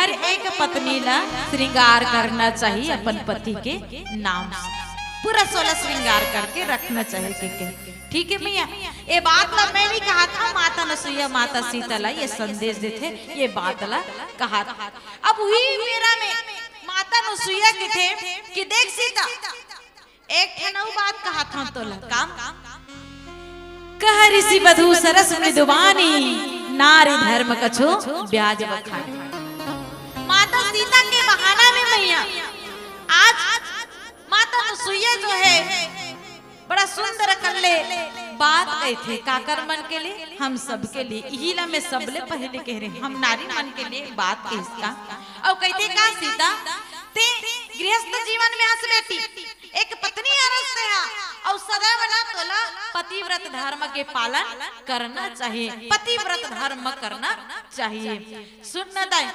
हर एक पत्नी ला श्रृंगार करना चाहिए अपन पति के नाम से, पूरा 16 श्रृंगार करके रखना चाहिए के। ठीक है भैया, ये बात ला मैं नहीं कहा था, माता अनसुईया माता सीता ला ये संदेश देते, ये बात ला कहा था। अब हुई मेरा में माता अनसुईया के थे कि देख सीता एक ठनऊ बात कहा था तो ला काम कह ऋषि वधु सरस मृदुवानी नारी धर्म कछु ब्याज बखानी। माता सीता के बहाना में मैया आज माता अनसुईया जो है बड़ा सुंदर कल्ले बात कही थे काकर मन के लिए, हम सब के लिए, यही ला मैं सबले पहले कह रहे हम नारी मन के लिए बात कह इसका। और कहते का सीता ते गृहस्थ जीवन में हंस बेटी एक पत्नी अरस से और सदा बना तोला पतिव्रत धर्म के पालन करना चाहिए, पतिव्रत धर्म करना चाहिए। सुनना दाई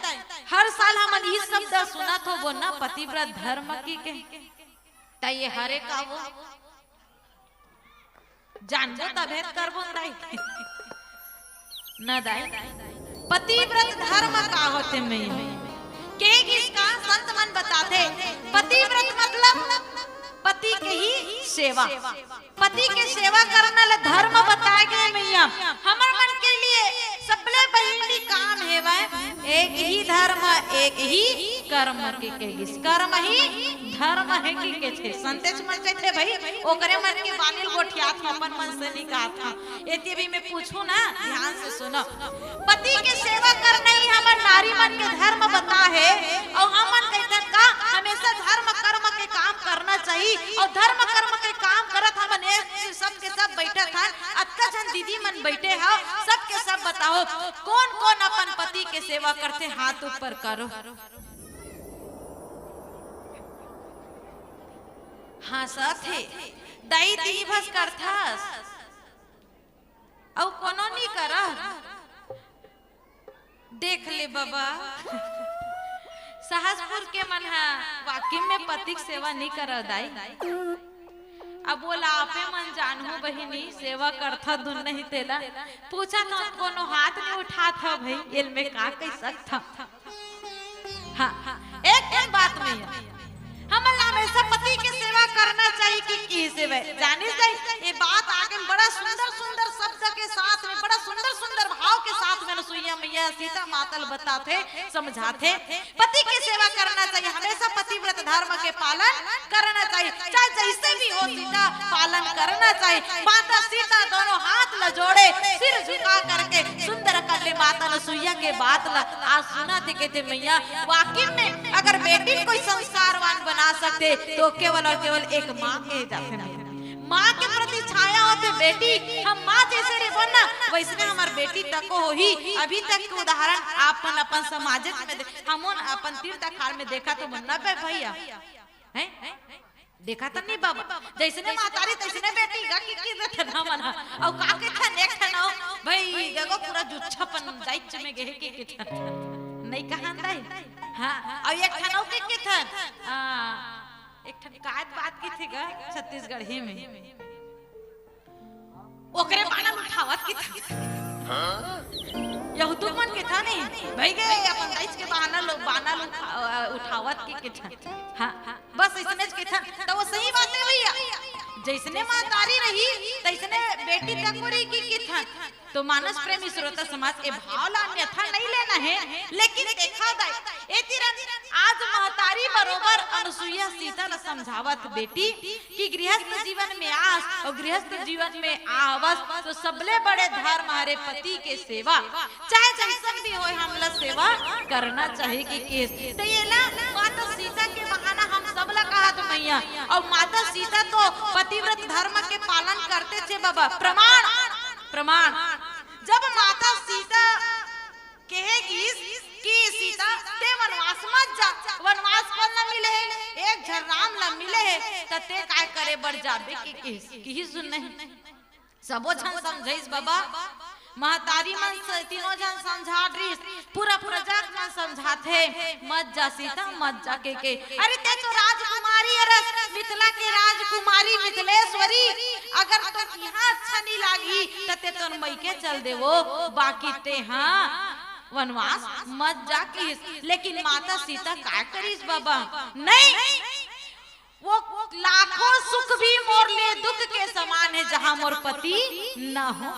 हर साल हम ये शब्द सुना तो वो ना पतिव्रत धर्म की के ये हरे का वो जानबो तभेद करबो दाई न दाई पतिव्रत धर्म का होते में के किसका संत मन बताते पतिव्रत मतलब पति के ही सेवा, पति के सेवा करना ला धर्म बताए गए मैया। हमार मन के लिए सबले पहली काम है वह एक ही धर्म एक ही कर्म के कर्म ही धर्म है के थे संतेज मन के थे भाई ओकरे मन के बानिल गोठिया था अपन मन से नहीं कहा था। एते भी मैं पूछूं ना ध्यान से सुनो, पति के सेवा करना ही हमार नारी मन के धर्म बता है और हमन कहते का हमेशा धर्म कर्म के काम करना चाहिए और धर्म कर्म के काम करत हमन सब के सब बैठे था अतका जन दीदी मन बैठे हा सब के सब बताओ कौन कौन अपन पति के सेवा करते, हाथ ऊपर करो। हाँ साथे दाई दिवस करथास और कोनो नहीं करा देख ले बाबा सहसपुर के मन है वाकई में पति की सेवा नहीं करा दाई। अब बोला आपे मन जानू बहिनी सेवा करथा दुन नहीं तेला पूछा तो कोनो हाथ नहीं उठा था भाई इल में का कह सकता। हाँ एक बात में हमें हमेशा पति की सेवा करना चाहिए कि सेवा जाने चाहिए। ये बात आगे बड़ा सुंदर सुंदर शब्द के साथ में बड़ा सुंदर सुंदर भाव के साथ में अनसुईया मैया सीता मातल बताते समझाते पति की सेवा करना चाहिए, हमेशा पतिव्रत धर्म के पालन करना चाहिए, चाहे जैसे भी हो सीता पालन करना चाहिए। माता सीता दोनों हाथ ल जोड़े सिर झुका करके सुंदर कर ले माता अनसुईया के बात ला आज सुना थे कहते मैया वाकई में अगर बेटी कोई संस्कारवान बना सकते तो केवल और केवल एक माँ के जाते नहीं, माँ के प्रति छाया होते बेटी हम माँ जैसे रे बनना वैसे हमार बेटी तक हो ही। अभी तक के उदाहरण आपन अपन समाज में हमन अपन तीर्थ अखाड़ में देखा तो बनना पे भैया हैं देखा तो नहीं बाबा जैसे ने मातारी तैसे ने बेटी गा की रहते ना मना और का के था नेक था ना भाई गगो पूरा जुच्छापन जाइच में गए के था नहीं कहां दाई। हां और एक ठनौ के था एक ठन कायद बात की थी गा छत्तीसगढ़ ही में ओकरे बाना उठावत की था यहूदी मन के था नहीं भाई गए अपन दाइच के बाना लोग उठावत की था। हां बस इसने के था तो वो सही बात है भैया जैसने मातारी रही तैसने बेटी तकोरी की था। तो मानस प्रेमी श्रोता समाज के भाव ला अन्यथा नहीं लेना है, लेकिन देखा जाए ए तिरन आज महतारी बरोबर अनसुईया सीता न समझावत बेटी कि गृहस्थ जीवन में आस और गृहस्थ जीवन में आवस तो सबले बड़े धर्म हमारे पति के सेवा चाहे जैसन भी होए हमला सेवा करना चाहिए कि केस तो ये ला माता सीता के बहाना हम सब ला कहा तो मैया और माता सीता तो पतिव्रत धर्म के पालन करते थे बाबा। प्रमाण प्रमाण जब माता सीता कहेगी कि सीता ते वनवास मत जा वनवास पर न मिले है एक झरराम न मिले है तते काय करे बर जाबे की ही सुन नहीं सबो जन समझाइस बाबा महतारी मन तीनों जन समझा रही पूरा प्रजा मन समझाते मत जा सीता मत जा के अरे ते तो राजकुमारी अरस मिथिला के राजकुमारी मिथिलेश्वरी अगर तो यहाँ अच्छा नहीं लागी तते तो मई के चल दे वो बाकी ते हाँ वनवास मत जाके। लेकिन माता सीता क्या करीस बाबा? नहीं, वो लाखों सुख भी मोर लिए दुख के समान है, जहाँ मोर पति न हो।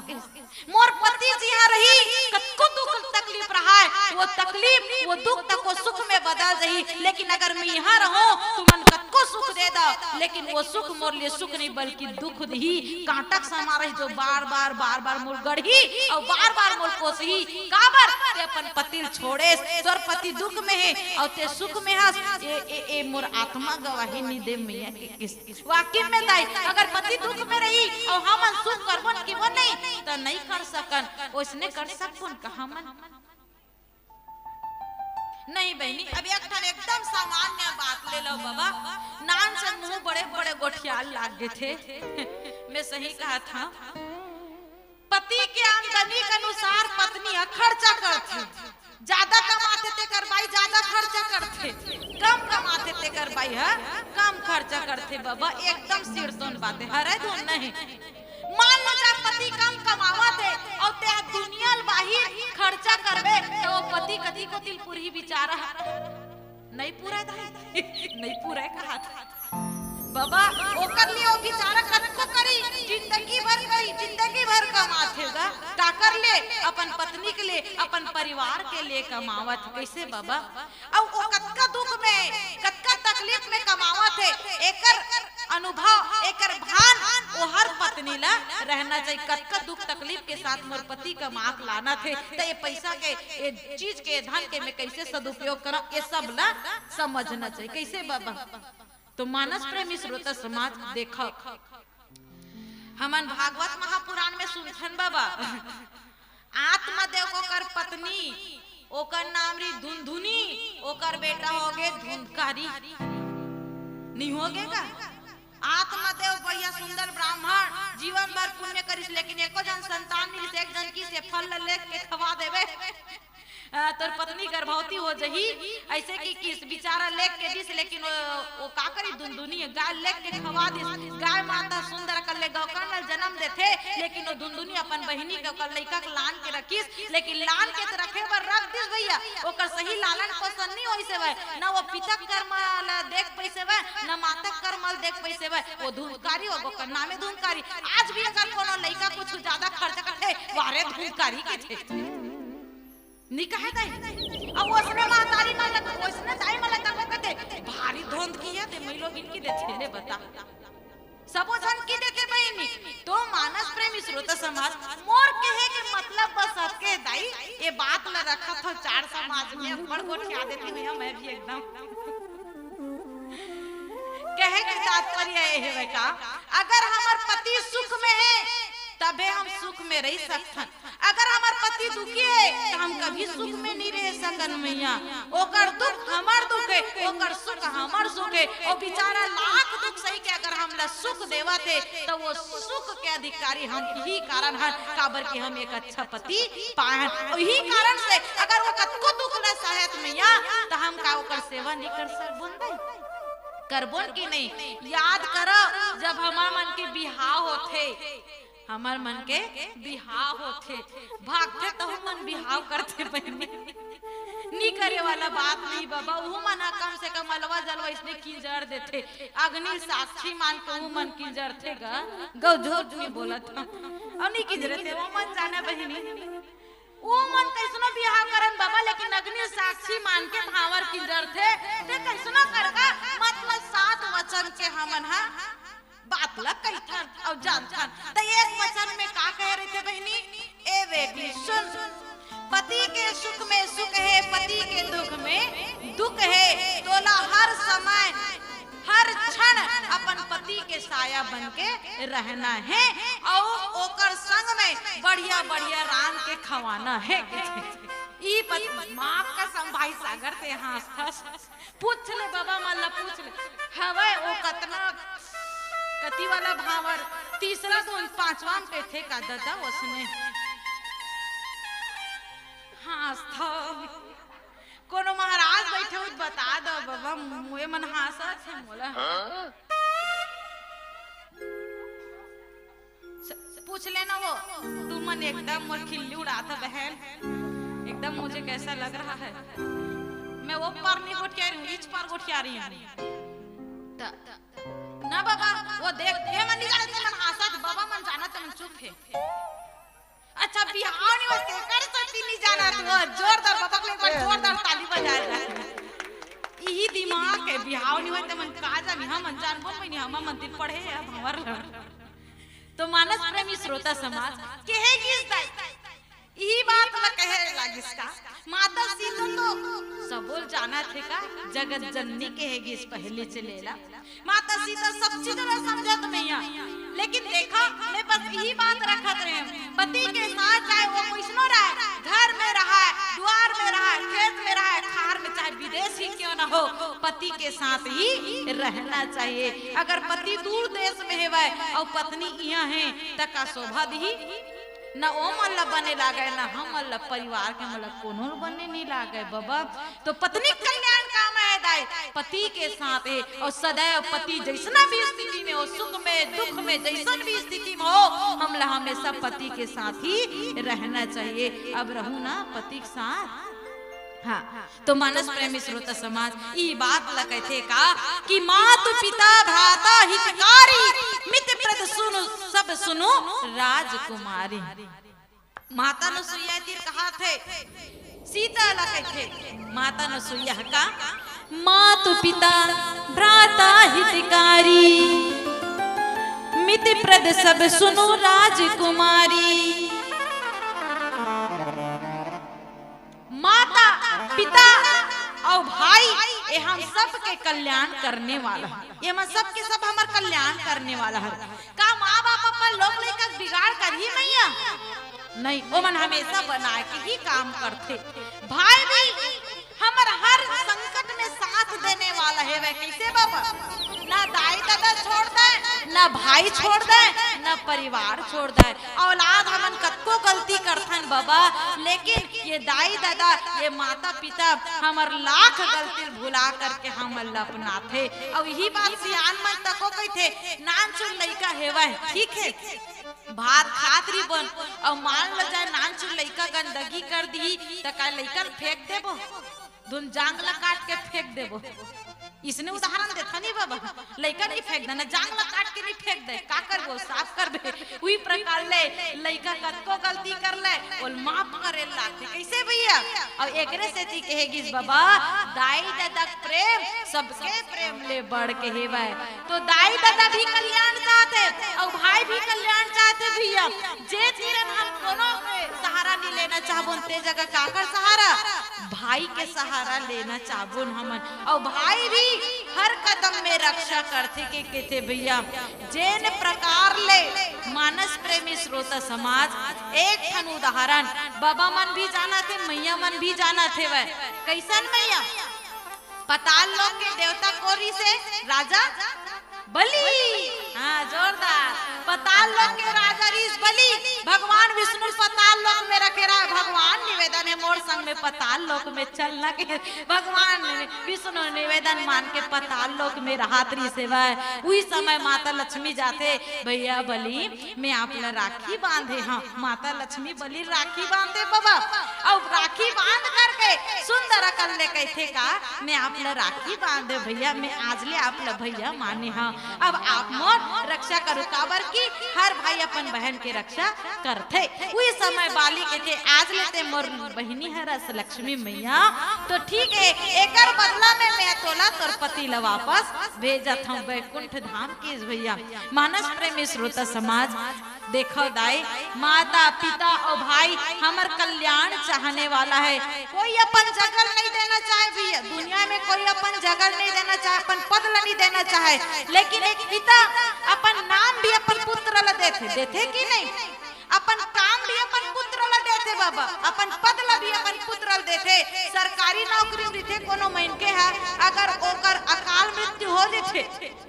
मोर पति जहाँ रही कतको दुख तकलीफ रहा है, वो तकलीफ वो दुख तक वो सुख में बदल रही। लेकिन अगर मैं यहाँ रहूं तो मन कतको सुख दे दा, लेकिन वो सुख मोर लिए सुख नहीं बल्कि दुख ही कांटक समा रही, जो बार बार मोर गढ़ी और बार बार मोर कोसही। काबर ते अपन पति छोड़े, तोर पति दुख में है और ते सुख में हस। ए मोर आत्मा गवाही नहीं दे मैया के किस वाकई में दाई। अगर पति दुख में रही और हम सुख करबन की वो नहीं तो नहीं कर सकन, उसने कर सकन कहा मन नहीं बहनी। अब एक ठन एकदम सामान्य बात ले लो बाबा, नान से मुंह बड़े बड़े गोठियाल लाग गए थे। मैं सही कहा था, पति के आमदनी के अनुसार पत्नी खर्चा करती। ज्यादा कमाते थे कर भाई ज्यादा खर्चा करते, कम कमाते थे कर भाई है कम खर्चा करते। बाबा एकदम सिरतोन बातें हरे धुन नहीं। मान लो जब पति कम कमावा थे और ते दुनिया बाहिर खर्चा करबे तो वो पति कदी को दिल पूरी बेचारा नहीं पूरा था नहीं पूरा कहा था बाबा। ओकर लिए वो बेचारा कनको करी, जिंदगी भर कमाथेगा का कर ले अपन पत्नी के लिए अपन परिवार के लिए कमावत कैसे बाबा। अब वो कतका दुख में कतका तकलीफ में कमावत है, एकर अनुभव एकर भान वो हर पत्नी ला रहना चाहिए। कतका दुख तकलीफ के साथ मोर पति का माक लाना थे, तो ये पैसा के ये चीज के धन के मैं कैसे सदुपयोग करा, ये सब ला समझना चाहिए कैसे बाबा। तो मानस प्रेमी श्रोता समाज देखो, हमन भागवत महापुराण में सुनथन बाबा, आत्मदेव ओकर पत्नी ओकर नाम री धुंधुनी, ओकर बेटा हो गए धुंधकारी। नहीं हो गए का? आत्मदेव बढ़िया सुंदर ब्राह्मण जीवन भर पुण्य करिस, लेकिन एको जन संतान नहीं, एक जन की से फल ले के खवा देवे तोर पत्नी गर्भवती हो जही। ऐसे की किस बेचारा लेक के दिस, लेकिन वो का करी धुंधुनी गाय लेक के खवा दिस। गाय माता सुंदर कर ले गौकर्ण जन्म देथे, लेकिन वो धुंधुनी अपन बहिनी के कर लइका के लान के रखिस, लेकिन लान के तो रखे बर रख दिस भैया। ओकर सही लालन पोषण नहीं होइसे बे, ना वो पिता कर्मल देख पैसे बे ना माता कर्मल देख पैसे बे। वो धुंधकारी हो ओकर नामे धुंधकारी। आज भी अगर कोनो लइका कुछ ज्यादा खर्च करथे वारे धुंधकारी के थे निकाह दाई। अब उसने मातारी माला उसने दाई माला तब कहते भारी धोंध किया दे मैं लोग इनकी देते ले बता सबो जन की देते बहनी। तो मानस प्रेमी श्रोता समाज मोर कहे के मतलब बस सबके दाई ये बात में रखा था चार समाज में बड़ गोठिया देती हुई मैं भी एकदम कहे के तात्पर्य ये है का, अगर हमार पति सुख में है तबे हम सुख में रह सकथन। अगर हमार पति दुखी है तो हम कभी सुख में नहीं रह सकन मैया। ओकर दुख हमार दुख है, ओकर सुख हमार सुख है। ओ बेचारा लाख दुख सही के अगर हमला सुख देवा थे तो वो सुख के अधिकारी हम यही कारण है काबर कि हम एक अच्छा पति पाए। यही कारण से अगर वो कतको दुख न सहत मैया तो हम का ओकर सेवा नहीं कर सकबन करबोन की नहीं। याद करो जब हमार मन के बिहाव होथे, हमार मन के बिहाव होते भागते तो मन बिहाव करते बहनी नहीं करे वाला बात नहीं बाबा। वो मन कम से कम अलवा जलवा इसने किंजर देते, अग्नि साक्षी मान के वो मन किंजर थे गौ झूठ नहीं बोला था और नहीं किंजर थे वो मन जाने बहनी। वो मन कैसनो बिहाव करन बाबा, लेकिन अग्नि साक्षी मान के भावर किंजर थे ते कैसनो करगा। मतलब सात वचन के हमन हा बात लग कही था और जानथन। तो एक वचन में का कह रहे थे बहनी, ए बेटी सुन, पति के सुख में सुख है, पति के दुख में दुख है। तोला हर समय हर क्षण अपन पति के साया बन के रहना है और ओकर संग में बढ़िया बढ़िया रान के खवाना है। ई पति माँ का संभाई सागर ते हास पूछ ले बाबा माला पूछ ले हवे ओ कतना कति वाला भावर तीसरा तो पांचवा पे थे का दादा उसने हाँ था कोनो महाराज बैठे हो बता दो बाबा मुए मन हासा थे मोला पूछ लेना वो तू मन एकदम मोर खिल्ली उड़ाता बहन एकदम मुझे कैसा लग रहा है, मैं वो पर नहीं गोटिया रही हूँ, इच पर गोटिया रही हूँ ना बाबा। वो देख ये मन निकाले तो मन हंसत, बाबा मन जाना तो मन चुप है। अच्छा बिहाव नहीं होते कर सकती नहीं जाना तो जोरदार बाबा को एक बार जोरदार ताली बजाएगा। यही दिमाग है, बिहाव नहीं होते मन का जानी हम मन जान बोल नहीं हम मंदिर पढ़े है भंवर। तो मानस प्रेमी श्रोता समाज कहेगी इस दाई यही बात मैं कहे लागिसका माता सीता तो सबोल जाना थे का जगत जननी कहेगी इस पहले से लेला। माता सीता सब चीजों में समझत नहीं है, लेकिन देखा मैं बस यही बात रखत रहे पति के साथ चाहे वो किसनो रहे, घर में रहा है, द्वार में रहा है, खेत में रहा है, खार में, चाहे विदेश ही क्यों न हो, पति के साथ ही रहना चाहिए। अगर पति दूर देश में है और पत्नी यहाँ है तक का शोभा दी न ओ मल्ला बने लागे न हम मल्ला परिवार के मतलब कोनो बने नहीं लागे बाबा। तो पत्नी कल्याण काम है दाई पति के साथ है और सदैव पति जैसना भी स्थिति में हो, सुख में दुख में जैसन भी स्थिति में हो, हम हमेशा पति के साथ ही रहना चाहिए। अब रहूं ना पति के साथ। हाँ तो मानस प्रेमी श्रोता समाज ये बात लगे थे का कि मातु पिता भ्राता हितकारी मित्र प्रद सुनु सब सुनो राजकुमारी। माता नसुईया तीर कहा थे सीता लगे थे माता नसुईया का मातु पिता भ्राता हितकारी मित्र प्रद सब सुनो राजकुमारी। माता पिता और भाई ये हम सब के कल्याण करने वाला है, ये हम सब के सब हमार कल्याण करने वाला है। का माँ बाप अपन लोग लेकर बिगाड़ कर ही मैया नहीं, वो मन हमेशा बना के ही काम करते। भाई भी हमार हर संकट में साथ देने वाला है। वह कैसे बाबा ना दाई दादा छोड़ दे, ना भाई छोड़ दे, ना परिवार छोड़ दे। औलाद हमन कतको गलती करथन बाबा, लेकिन ये दाई दादा ये माता पिता हमार लाख गलती भुला करके हम अपना थे। और यही बात सियान मन तको कही थे नान चुन लइका हेवा है ठीक है भात खातरी बन और मान लो जाए नान चुन लइका गंदगी कर दी तो का लइका फेंक देबो, धुन जांग ला काट के फेंक देबो। इसने उदाहरण देता नहीं बाबा, लइका नहीं फेंक देना, जांग ला काट के नहीं फेंक दे, का करबो साफ करबे। वही प्रकार ले लइका कतको गलती कर ले और माफ करे लाथे कैसे भैया। और एकरे से ती कहेगी बाबा दाई दादा प्रेम सबके प्रेम ले बढ़ के हेवा। तो दाई दादा भी कल्याण चाहते और भाई भी कल्याण चाहते भैया। जे तीरन हम दोनों के सहारा नहीं लेना चाहबो ते जगह काकर सहारा भाई के सहारा लेना चाहबो हमन। और भाई भी हर कदम में रक्षा करते के कहते भैया। जेन प्रकार ले मानस प्रेमी श्रोता समाज एक ठन उदाहरण बाबा मन भी जाना थे मैया मन भी जाना थे। वह कैसन मैया पताल लोक के देवता कोरी से राजा बलि, हाँ जोरदार पताल लोक के राजा ऋष बलि भगवान विष्णु पताल लोक में रखे रहा। भगवान निवेदन है मोर संग में पताल लोक में चलना के भगवान विष्णु निवेदन मान के पताल लोक में रात्रि सेवा है। उसी समय माता लक्ष्मी जाते भैया बलि मैं आप ला राखी बांधे। हाँ माता लक्ष्मी बलि राखी बांधे बाबा और राखी बांध करके सुंदर अकल ले कहते का मैं आप ला राखी बांधे भैया मैं आज ले आप ला भैया माने। हाँ अब आप मोर रक्षा करो काबर की हर भाई अपन बहन के रक्षा करते। उस समय बाली कहते आज लेते मोर बहिनी है रस लक्ष्मी मैया तो ठीक है एकर बदला में मैं तोला तोर पति ला वापस भेजत हूँ वैकुंठ धाम की भैया। मानस प्रेमी श्रोता समाज देखो दाई माता पिता और भाई हमार कल्याण चाहने वाला है। कोई अपन जगल नहीं देना चाहे भैया, दुनिया में कोई अपन जगल नहीं देना चाहे, अपन पद नहीं देना चाहे, लेकिन एक पिता अपन नाम भी अपन पुत्र ला देते कि नहीं, अपन काम भी अपन पुत्र ला देते बाबा, अपन पद ला भी अपन पुत्र ला देते। सरकारी नौकरी देते कोनो मन के है अगर ओकर अकाल मृत्यु हो जेते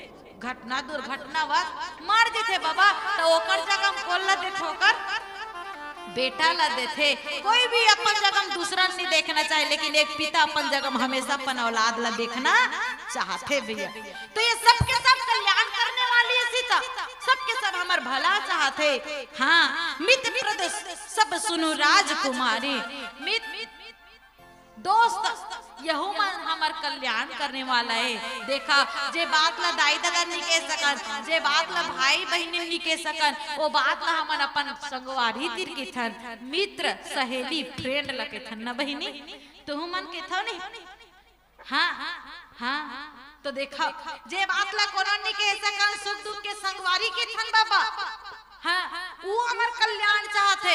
घटना दुर्घटना वत मर जेते बाबा तो ओकर जगह कोल ला देते ओकर बेटा ला देते। कोई भी अपन जगह दूसरा नहीं देखना चाहे, लेकिन एक पिता अपन जगह हमेशा अपन औलाद ला देखना चाहते भैया। तो ये सबके सब कल्याण करने वाली है सीता, सबके सब हमार भला चाहते। हाँ मित्र प्रदेश सब सुनो राजकुमारी दोस्त यहू मन हमार कल्याण करने वाला है। देखा जे बात ला दाई दादा नहीं कह सकन, जे बात ला भाई बहन नहीं कह सकन, वो बात ला हमन अपन संगवारी तिर के थन, मित्र सहेली फ्रेंड लगे थन ना बहिनी, तो मन के थो नहीं। हाँ हाँ तो देखा जे बात ला कोनो नहीं कह सकन, सुख दुख के संगवारी के थन बाबा। हाँ वो हमार कल्याण चाहते,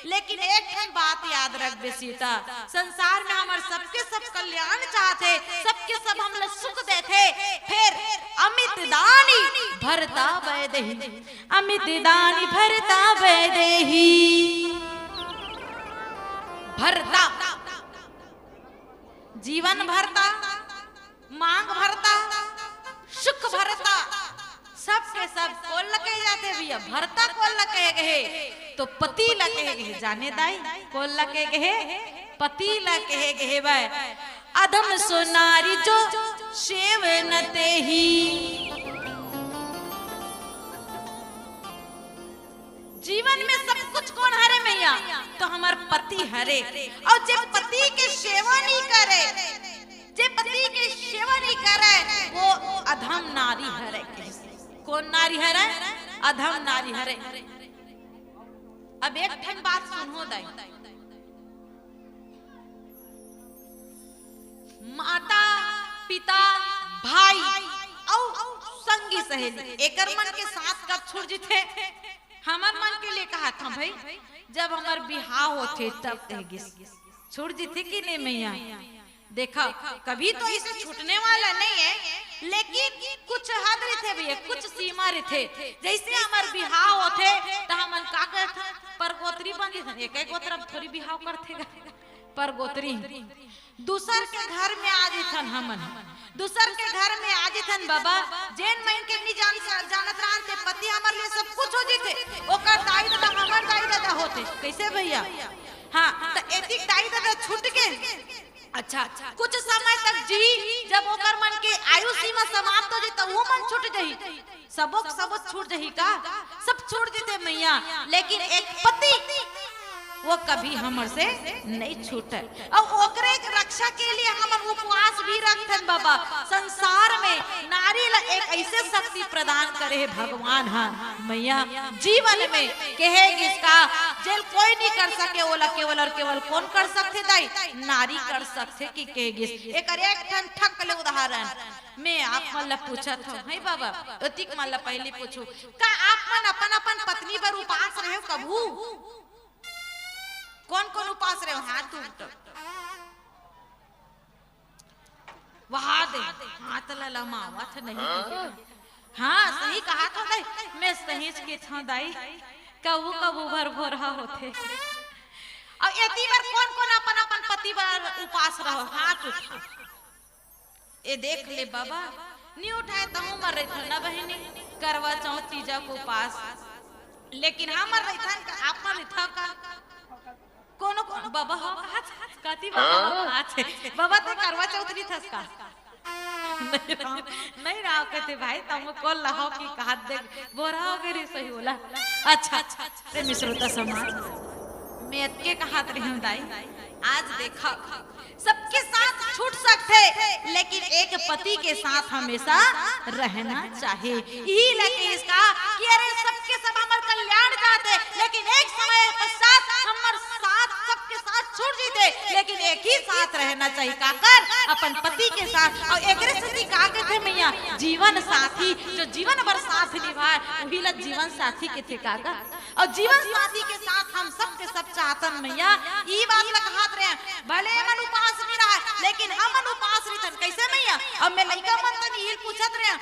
लेकिन एक ठन बात याद रख बे सीता, संसार में हमार सबके सब कल्याण चाहते, सबके सब हम लोग सुख देते, फिर अमित दानी भरता वैदेही, अमित दानी भरता वैदेही। भरता जीवन भरता, मांग भरता, सुख भरता, सबके सब कौन लगे जाते भैया, भरता कौन लगे गए तो पति लगे गए, जाने दाई कौन लगे गए, पति लगे गए भाई। अधम सोनारी जो सेवनते ही, जीवन में सब कुछ कौन हरे मैया, तो हमार पति हरे। और जब पति के सेवा नहीं करे, जे पति के सेवा नहीं करे, वो अधम नारी हरे। कौन नारी हरे, अधम नारी हरे। अब एक ठन बात सुनो दाई, माता पिता भाई और संगी सहेली एकर मन के साथ कब छुड़ जिथे, हमार मन के लिए कहा था भाई, जब हमार बिहाव होते तब छुड़ जिथे कि नहीं मैया। देखा कभी तो इसे छूटने वाला नहीं है, लेकिन कुछ हद रहते भैया, कुछ सीमा रहते। जैसे हमार बिहाव होते तो हमन का करते, परगोत्री बन गए, एक एक गोत्र थोड़ी बिहाव करते, परगोत्री दूसर के घर में आ जेथन, हमन दूसर के घर में आ जेथन बाबा। जेन मन के नहीं जानत रहते, पति हमार लिए सब कुछ हो जेते, ओकर दाई दादा हमार दाई दादा होते, कैसे भैया। हाँ तो एतिक दाई दादा छूट गए। अच्छा कुछ समय तक जी, जब ओकर मन के आयु सीमा समाप्त हो जाए तो वो मन छूट जाही, सबक छूट जाही का, सब छूट जेते मैया। लेकिन एक पति वो कभी हमर से नहीं छूटे, और ओकरे रक्षा के लिए हम उपवास भी रखते बाबा। संसार में नारी ला एक ऐसे शक्ति प्रदान करे है भगवान। हाँ मैया जीवन में कहेगी इसका जेल कोई नहीं कर सके, ओला केवल और केवल कौन कर सकते दाई, नारी कर सकते कि कहेगी। एक ठन ठक ले उदाहरण मैं आप मन ला पूछा था, है बाबा अतिक मन ला पहले पूछू, का आप मन अपन अपन पत्नी पर उपास रहे कभू? कौन कौन उपास रहे हो, हाथ उठो, वहां दे हाथ ललमावत नहीं। हाँ सही कहा था दाई, मैं सही के था दाई, कबू कबू भर भोरहा होते। और एती बार कौन कौन अपन अपन पति पर उपास रहो, हाथ उठा। ए देख ले बाबा, नहीं उठाए तो हम मर रहे थे ना बहनी, करवा चौथ तीजा को उपास, लेकिन हम मर रहे थे, आप मर रहे था का कोनो कोनो बाबा हो काती बाबा अच्छे बाबा ते करवा चौथ नहीं था इसका नहीं रहा कहते भाई तुम कॉल लाओ कि कहा दे बोरा हो गई सही बोला। अच्छा रे मिश्रोता समाज मैं के कहा रही हूं दाई, आज देखा सबके साथ छूट सकते, लेकिन एक पति के साथ हमेशा रहना चाहिए। यही लगे इसका कि अरे सबके सब हमार कल्याण चाहते, लेकिन एक समय पश्चात हमार साथ सबके साथ छूट जीते, लेकिन एक ही साथ रहना चाहिए काकर अपन पति के साथ। और एक साथी का कहते मैया, जीवन साथी जो जीवन भर साथ निभाए वही ला जीवन साथी के थे काका। और जीवन साथी के साथ हम सबके सब चाहतन मैया, ई बात ला कहत रहे भले मन उपास नहीं रहा, लेकिन हम उपास रहतन कैसे मैया। अब मैं लइका मन तन ये पूछत रहे,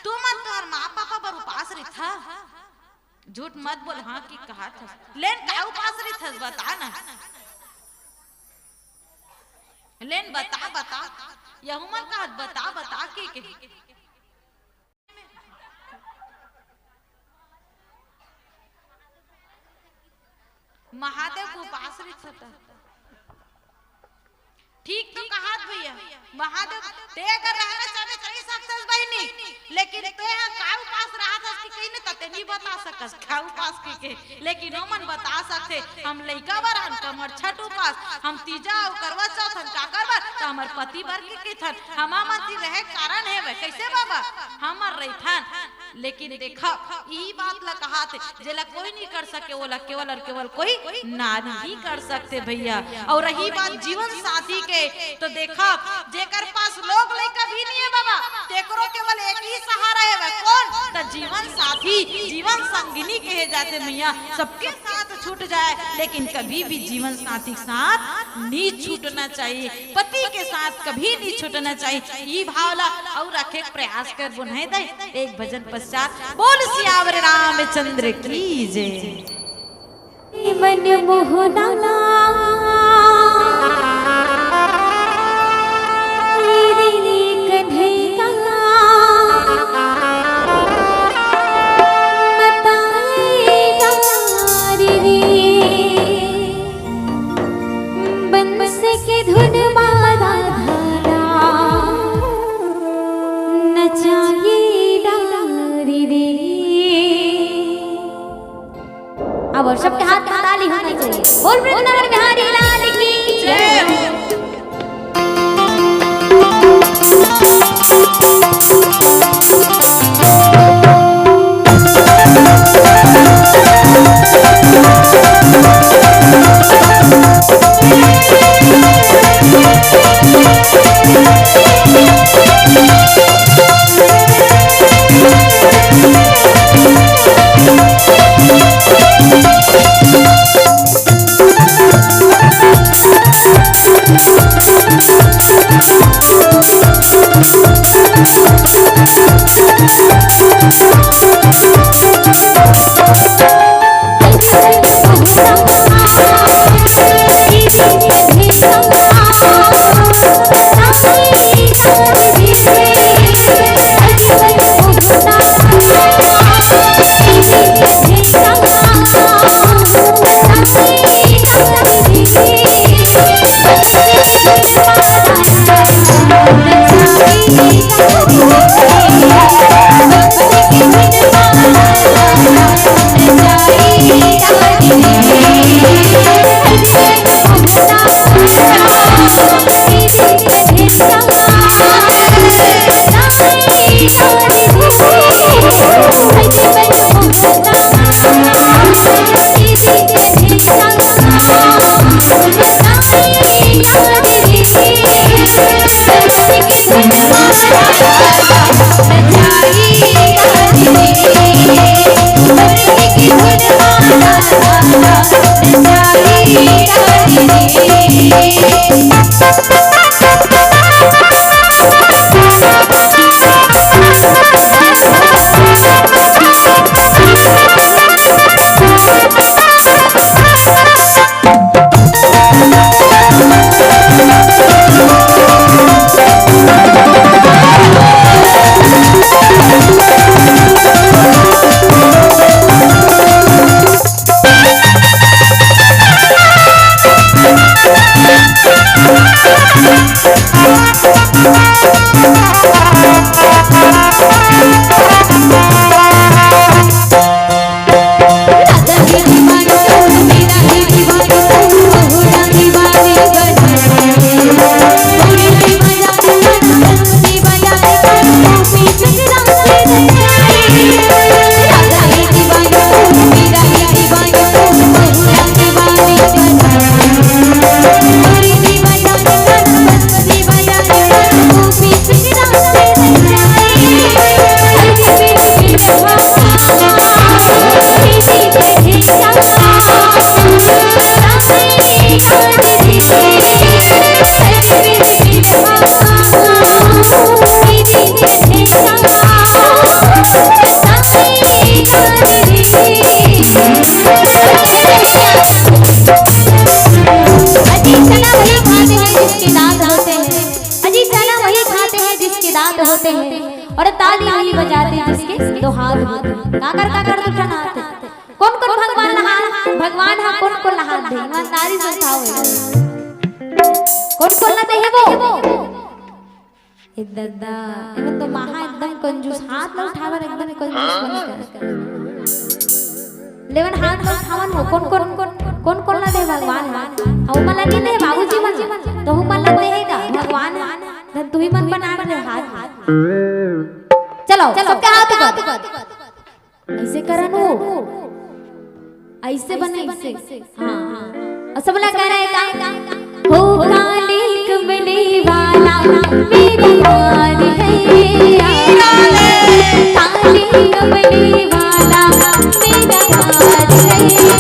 तू मन तोहर माँ पापा पर उपास रही था, झूठ मत बोल। हाँ की कहा था, लेन का उपास रही था बता ना, लेन बता बता, यहू मन का बता बता के महादेव को उपास रही था। ठीक तो कहा भैया महादेव ते अगर रहना चाहे कहीं सक्सेस बहनी लेकिन ते का उपास रहा था कि कहीं न तते नहीं बता सकस का उपास के लेकिन ओमन बता सकते हम लइका बरन कमर छठ उपास हम तीजा और करवा चौथ हम का करबा त हमर पति बर के थन हमा मति रहे कारण है वे कैसे बाबा हमर रहिथन लेकिन देखा ई बात ला कहा थे जेला कोई नहीं कर सके ओला केवल और केवल कोई नारी ही कर सकते भैया। और रही बात जीवन साथी के तो देखा जेकर पास लोग लइका भी नहीं है बाबा तेकरो केवल एक ही सहारा है वह कौन तो जीवन साथी जीवन संगिनी कहे जाते भैया। सबके साथ छूट जाए लेकिन कभी भी जीवन साथी के साथ नहीं छूटना चाहिए, पति के साथ कभी नहीं छूटना चाहिए। ये भावला और रखे प्रयास कर बुनाई दे एक भजन पश्चात बोल सियावर रामचंद्र की जय। मन मोहना अब और सबके हाथ में ताली होनी चाहिए। बोल वृंदावन बिहारी लाल की जय। होते हैं और ताली बजाते हैं जिसके दो हाथ होते हैं। काकर दूसरा हाथ है। कौन कौन भगवान है कौन कौन हाथ दे ईमानदारी से उठाओ। कौन ना दे है वो ए दादा एमन तो महा एकदम कंजूस हाथ न उठावर एकदम कंजूस बने कर लेवन हाथ न उठावन हो कौन ना दे भगवान हम मला नहीं दे बाबूजी मन तो हम मला देगा भगवान धन तू ही मन बना दे हाथ चलो सबके हाथ कर ऐसे करनो ऐसे बने ऐसे हां और सब लोग कह रहे हैं हो काली कमली वाला मेरी याद है काली कमली वाला मेरा याद है